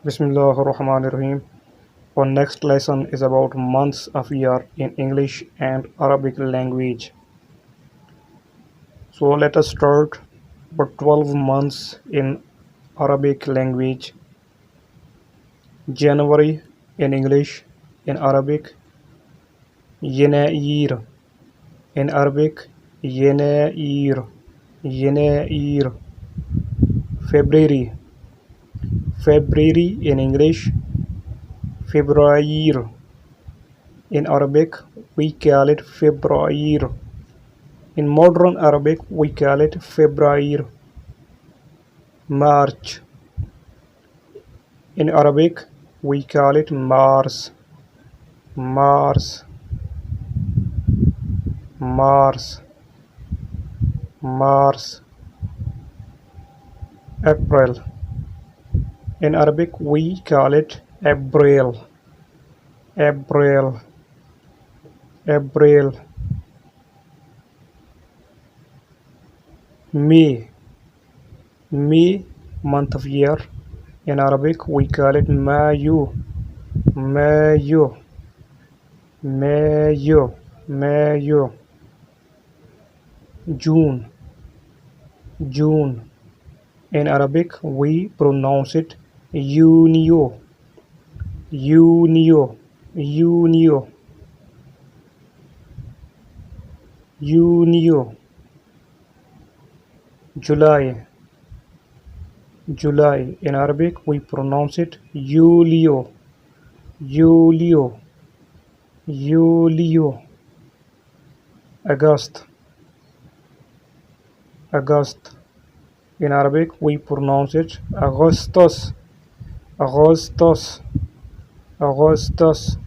Bismillah ar-Rahman ar-Rahim. Our next lesson is about months of year in English and Arabic language. So let us start with 12 months in Arabic language. January in English, in Arabic, يناير. In Arabic, يناير, يناير. February, February in English, فبراير. In Arabic, we call it فبراير. In modern Arabic, we call it فبراير. March. In Arabic, we call it مارس. مارس. مارس. مارس. April. In Arabic, we call it ابريل. ابريل. ابريل. May. May, month of year. In Arabic, we call it مايو. مايو. مايو. مايو. June. June. In Arabic, we pronounce it يونيو. يونيو. يونيو. يونيو. July. July. In Arabic, we pronounce it يوليو. يوليو. يوليو. August. August. In Arabic, we pronounce it أغسطس. أغسطس. أغسطس.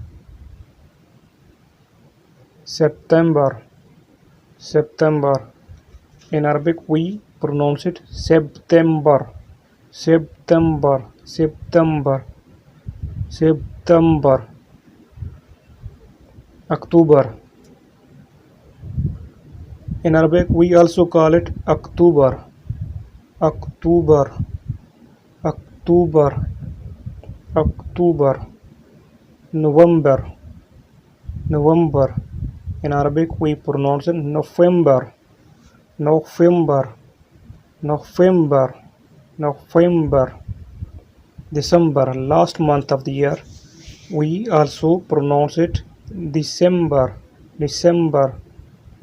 September. September. In Arabic, we pronounce it سبتمبر. سبتمبر. سبتمبر. سبتمبر. October. In Arabic, we also call it أكتوبر. أكتوبر. أكتوبر. أكتوبر. November. November. In Arabic, we pronounce it نوفمبر. نوفمبر. نوفمبر. November. December, last month of the year, we also pronounce it December. December.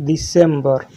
December.